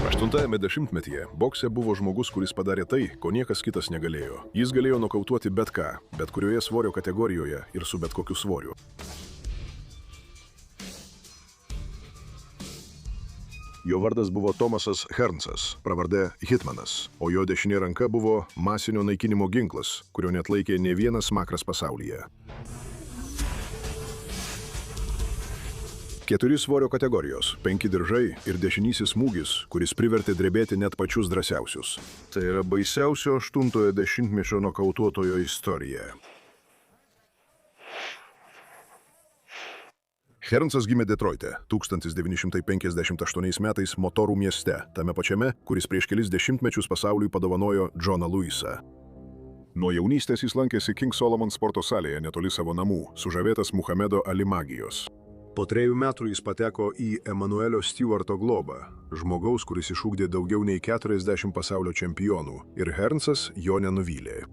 Aštuntajame dešimtmetyje bokse buvo žmogus, kuris padarė tai, ko niekas kitas negalėjo. Jis galėjo nokautuoti bet ką, bet kurioje svorio kategorijoje ir su bet kokiu svoriu. Jo vardas buvo Tomasas Hearnsas, pravardė Hitmanas, o jo dešinė ranka buvo masinio naikinimo ginklas, kurio neatlaikė nė vienas makras pasaulyje. 4 svorio kategorijos, 5 diržai ir dešinysis smūgis, kuris privertė drebėti net pačius drąsiausius. Tai yra baisiausio 8-ojo dešimtmečio nokautuotojo istorija. Hearnsas gimė Detroite 1958 metais Motorų mieste, tame pačiame, kuris prieš kelis dešimtmečius pasauliui padovanojo Džoną Lewisą. Nuo jaunystės jis lankėsi King Solomon sporto salėje netoli savo namų, sužavėtas Muhamedo Ali magijos. Po 3 metų jis pateko į Emanuelio Stewarto globą, žmogaus, kuris išugdė daugiau nei 40 pasaulio čempionų, ir Hearnsas jo nenuvylė.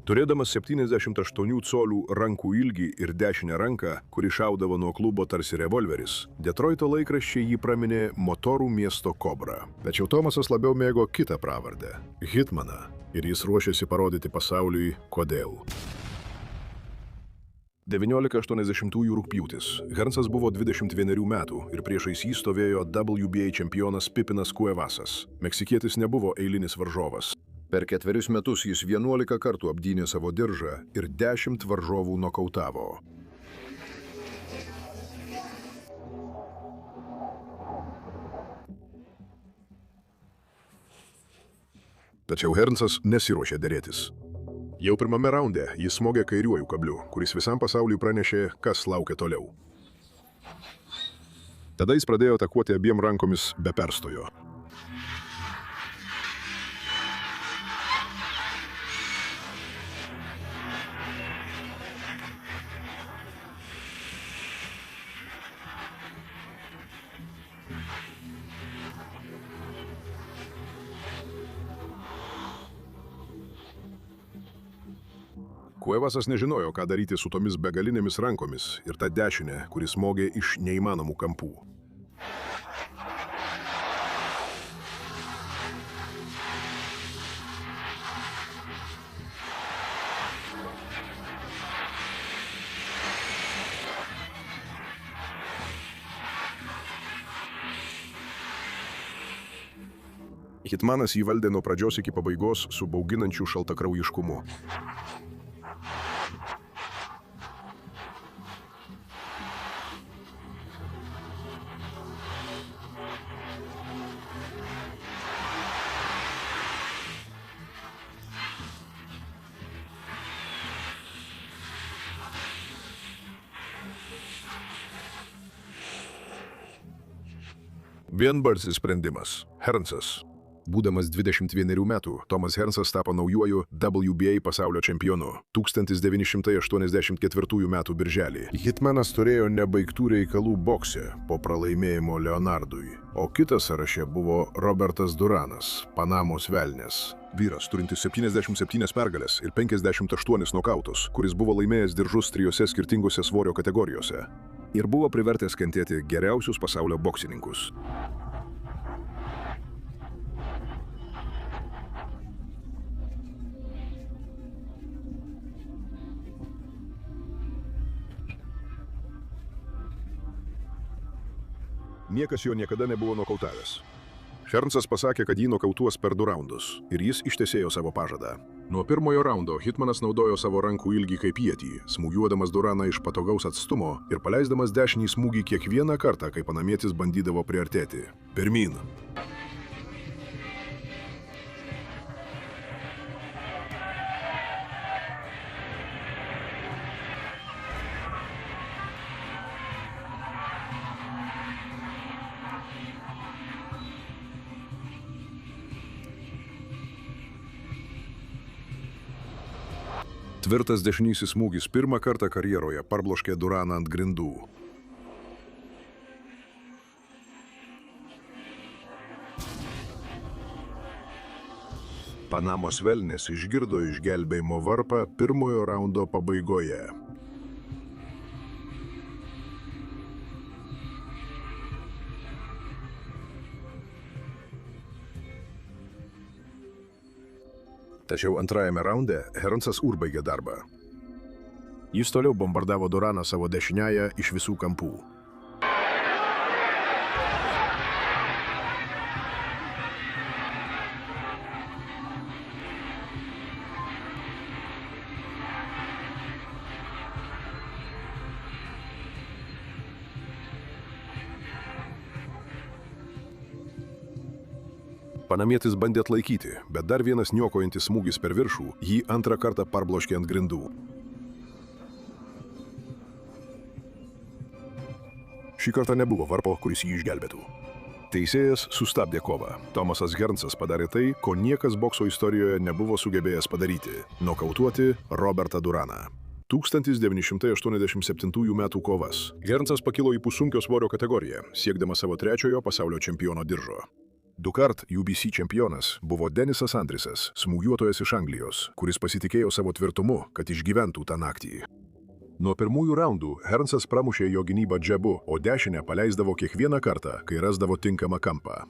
Turėdamas 78 colių rankų ilgį ir dešinę ranką, kuri šaudavo nuo klubo tarsi revolveris, Detroito laikraščiai jį praminė Motorų miesto kobra. Tačiau Tomasas labiau mėgo kitą pravardę – Hitmaną, ir jis ruošėsi parodyti pasauliui, kodėl. 1980-ųjų rugpjūtis. Hearnsas buvo 21 metų ir priešais jį stovėjo WBA čempionas Pipinas Cuevasas. Meksikietis nebuvo eilinis varžovas. Per 4 metus jis 11 kartų apgynė savo diržą ir 10 varžovų nokautavo. Tačiau Hearnsas nesiruošė derėtis. Jau pirmame raunde jis smogė kairiuoju kabliu, kuris visam pasauliui pranešė, kas laukia toliau. Tada jis pradėjo atakuoti abiem rankomis be perstojo. Cuevasas nežinojo, ką daryti su tomis begalinėmis rankomis ir ta dešinė, kuris smogė iš neįmanomų kampų. Hitmanas jį valdė nuo pradžios iki pabaigos su bauginančiu šaltakraujiškumu. Vienbalsis sprendimas. Hearnsas. Būdamas 21 metų, Tomas Hearnsas tapo naujuoju WBA pasaulio čempionu 1984 metų birželį. Hitmanas turėjo nebaigtų reikalų bokse po pralaimėjimo Leonardui, o kitas sąraše buvo Robertas Duranas, Panamos velnės. Vyras, turintis 77 pergales ir 58 nokautus, kuris buvo laimėjęs diržus 3 skirtingose svorio kategorijose ir buvo privertęs kentėti geriausius pasaulio boksininkus. Niekas jo niekada nebuvo nokautavęs. Hearnsas pasakė, kad jį nokautuos per 2 raundus, ir jis ištesėjo savo pažadą. Nuo pirmojo raundo Hitmanas naudojo savo rankų ilgį kaip ietį, smūgiuodamas Duraną iš patogaus atstumo ir paleisdamas dešinį smūgį kiekvieną kartą, kai panamietis bandydavo priartėti. Pirmyn. Tvirtas dešinysis smūgis pirmą kartą karjeroje parbloškė Duraną ant grindų. Panamos velnės išgirdo išgelbėjimo varpą pirmojo raundo pabaigoje. Tačiau antrajame raunde Hearnsas užbaigė darbą. Jis toliau bombardavo Duraną savo dešiniąją iš visų kampų. Panamietis bandė atlaikyti, bet dar vienas niokojantis smūgis per viršų jį antrą kartą parbloškė ant grindų. Šį kartą nebuvo varpo, kuris jį išgelbėtų. Teisėjas sustabdė kovą. Tomasas Hearnsas padarė tai, ko niekas bokso istorijoje nebuvo sugebėjęs padaryti – nokautuoti Robertą Duraną. 1987 metų kovas. Hearnsas pakilo į pussunkio svorio kategoriją, siekdamas savo trečiojo pasaulio čempiono diržo. Dukart UBC čempionas buvo Denisas Andrisas, smūgiuotojas iš Anglijos, kuris pasitikėjo savo tvirtumu, kad išgyventų tą naktį. Nuo pirmųjų raundų Hearnsas pramušė jo gynybą džebu, o dešinę paleisdavo kiekvieną kartą, kai rasdavo tinkamą kampą.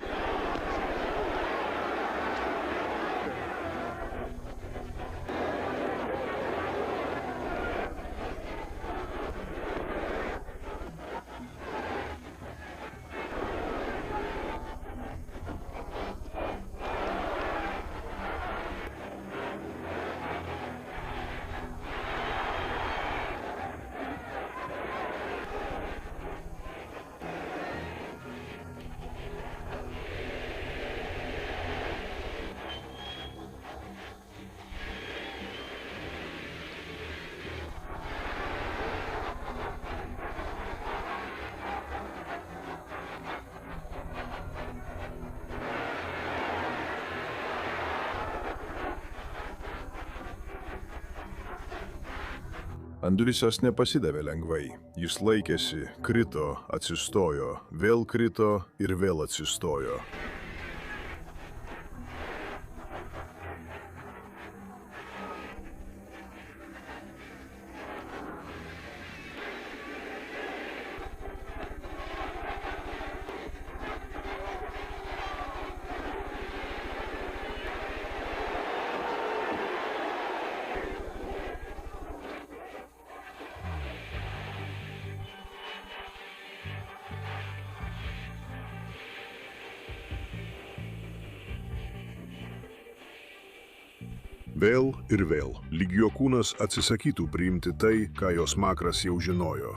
Andrisas nepasidavė lengvai. Jis laikėsi, krito, atsistojo, vėl krito ir vėl atsistojo. Vėl ir vėl, lyg jo kūnas atsisakytų priimti tai, ką jo smakras jau žinojo.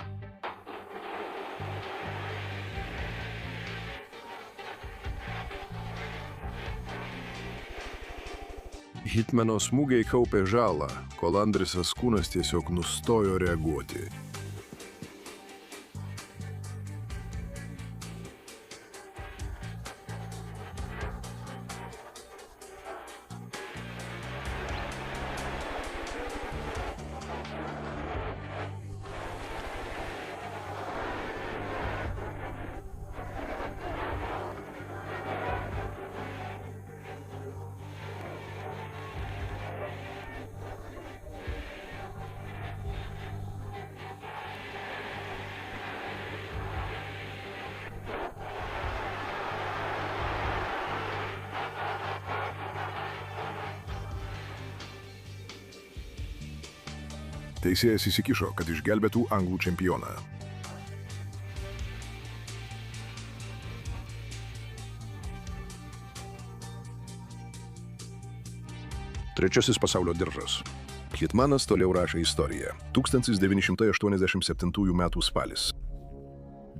Hitmano smūgiai kaupė žalą, kol Andrisas kūnas tiesiog nustojo reaguoti. Teisėjas įsikišo, kad išgelbėtų anglų čempioną. Trečiasis pasaulio diržas. Hitmanas toliau rašė istoriją. 1987 metų spalis.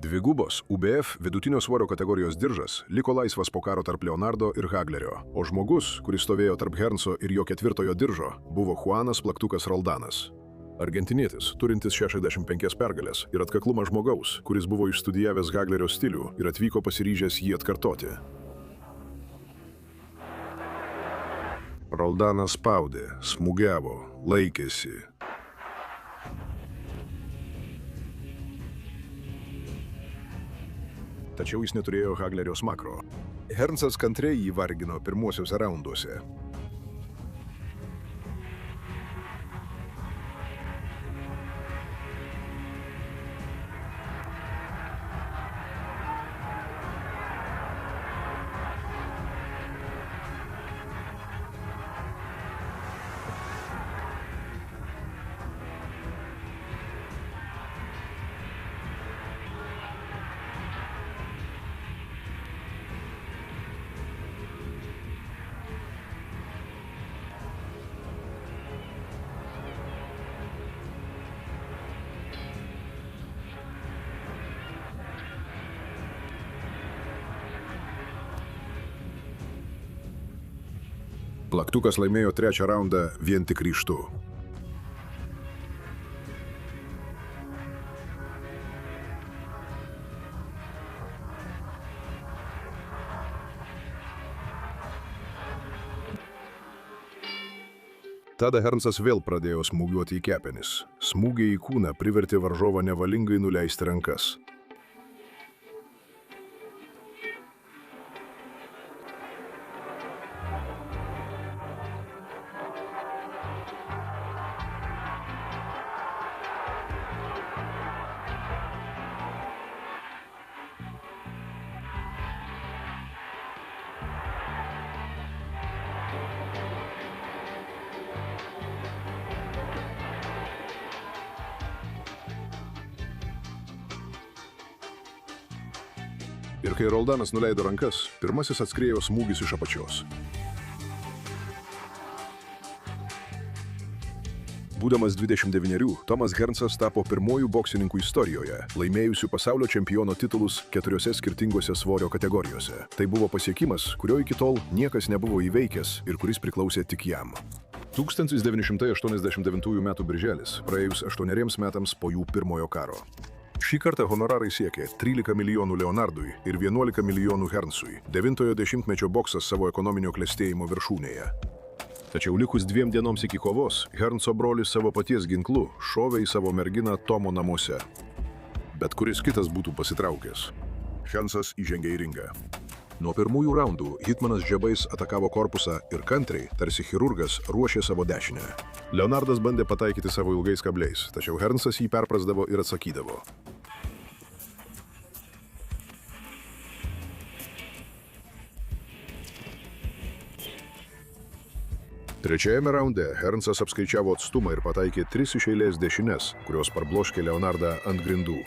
Dvigubos UBF vidutinio svorio kategorijos diržas liko laisvas po karo tarp Leonardo ir Haglerio, o žmogus, kuris stovėjo tarp Hearnso ir jo ketvirtojo diržo, buvo Juanas Plaktukas Roldanas. Argentinietis, turintis 65 pergalės ir atkaklumą žmogaus, kuris buvo išstudijavęs Haglerio stilių ir atvyko pasiryžęs jį atkartoti. Roldanas spaudė, smūgiavo, laikėsi. Tačiau jis neturėjo Haglerio smakro. Hearnsas kantriai jį vargino pirmuosiuose raunduose. Plaktukas laimėjo trečią raundą vien tik ryžtu. Tada Hearnsas vėl pradėjo smūgiuoti į kepenis. Smūgiai į kūną privertė varžovą nevalingai nuleisti rankas. Ir kai Roldanas nuleido rankas, pirmasis atskriejo smūgis iš apačios. Būdamas 29, Tomas Hearnsas tapo pirmojų boksininkų istorijoje, laimėjusių pasaulio čempiono titulus 4 skirtingose svorio kategorijose. Tai buvo pasiekimas, kurio iki tol niekas nebuvo įveikęs ir kuris priklausė tik jam. 1989 m. birželis, praėjus 8 metams po jų pirmojo karo. Šį kartą honorarai siekė 13 milijonų Leonardui ir 11 milijonų Hearnsui. 9-ojo dešimtmečio boksas savo ekonominio klestėjimo viršūnėje. Tačiau likus 2 dienoms iki kovos, Hearnso brolis savo paties ginklu šovė į savo merginą Tomo namuose. Bet kuris kitas būtų pasitraukęs. Hearnsas įžengė į ringą. Nuo pirmųjų raundų hitmanas žiabais atakavo korpusą ir kantriai, tarsi chirurgas, ruošė savo dešinę. Leonardas bandė pataikyti savo ilgais kabliais, tačiau Hearnsas jį perprasdavo ir atsakydavo. Trečiajame raunde Hearnsas apskaičiavo atstumą ir pataikė 3 iš eilės dešines, kurios parbloškė Leonardą ant grindų.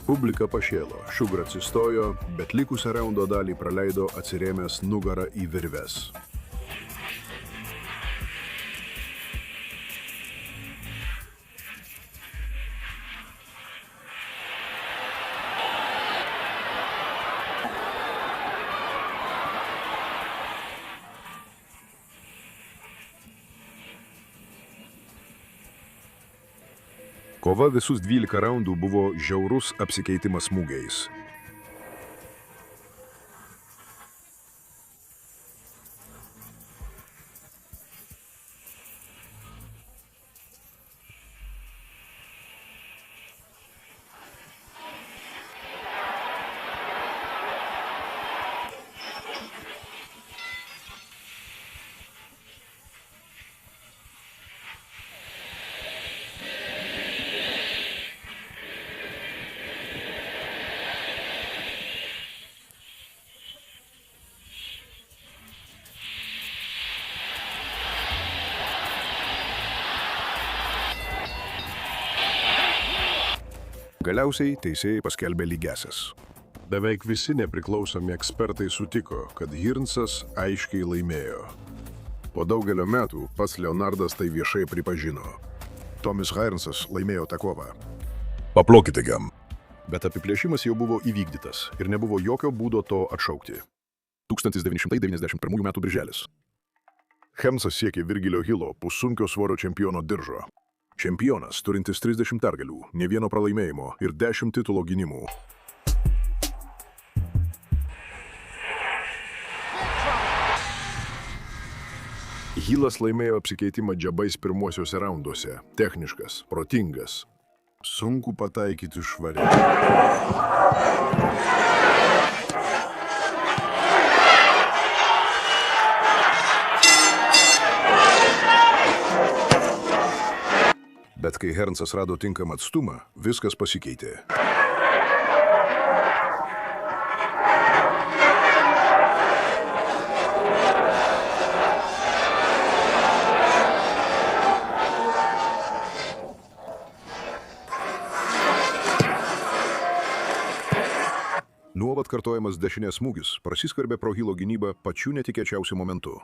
Publika pašėlo, Sugar atsistojo, bet likusią raundo dalį praleido atsirėmęs nugarą į virves. Kova visus 12 raundų buvo žiaurus apsikeitimas smūgiais. Galiausiai teisėjai paskelbė lygiąsias. Beveik visi nepriklausomi ekspertai sutiko, kad Hearnsas aiškiai laimėjo. Po daugelio metų pats Leonardas tai viešai pripažino. Tomas Hearnsas laimėjo tą kovą. Paplokite jam. Bet apiplėšimas jau buvo įvykdytas ir nebuvo jokio būdo to atšaukti. 1991 m. birželis. Hearnsas siekė Virgilio Hilo pussunkio svorio čempiono diržo. Čempionas, turintis 30 pergalių, ne vieno pralaimėjimo ir 10 titulo gynimų. Hilas laimėjo apsikeitimą džiabais pirmuosiuose raunduose. Techniškas, protingas. Sunku pataikyti švariai. Bet kai Hearnsas rado tinkamą atstumą, viskas pasikeitė. Nuolat kartojamas dešinės smūgis prasiskverbė pro Hilo gynybą pačiu netikėčiausiu momentu.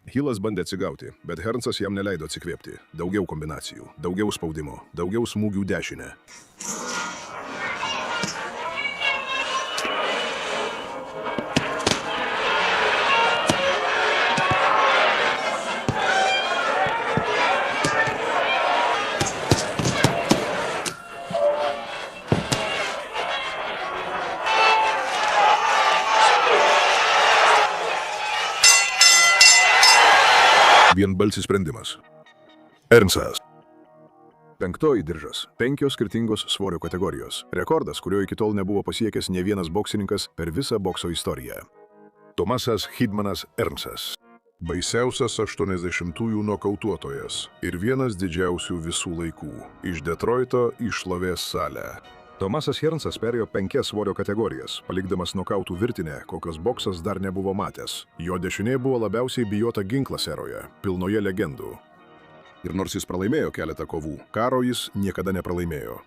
Hilas bandė atsigauti, bet Hearnsas jam neleido atsikvėpti. Daugiau kombinacijų, daugiau spaudimo, daugiau smūgių dešinę. Vienbalsis sprendimas. Hearnsas. Penktoji diržas. 5 skirtingos svorio kategorijos. Rekordas, kurio iki tol nebuvo pasiekęs ne vienas boksininkas per visą bokso istoriją. Tomasas Hidmanas Hearnsas. Baisiausias 80-ųjų nokautuotojas ir vienas didžiausių visų laikų. Iš Detroito į šlovės salę. Tomasas Hearnsas perėjo 5 svorio kategorijas, palikdamas nokautų virtinę, kokios boksas dar nebuvo matęs. Jo dešinė buvo labiausiai bijota ginklas eroje, pilnoje legendų. Ir nors jis pralaimėjo keletą kovų, karo jis niekada nepralaimėjo.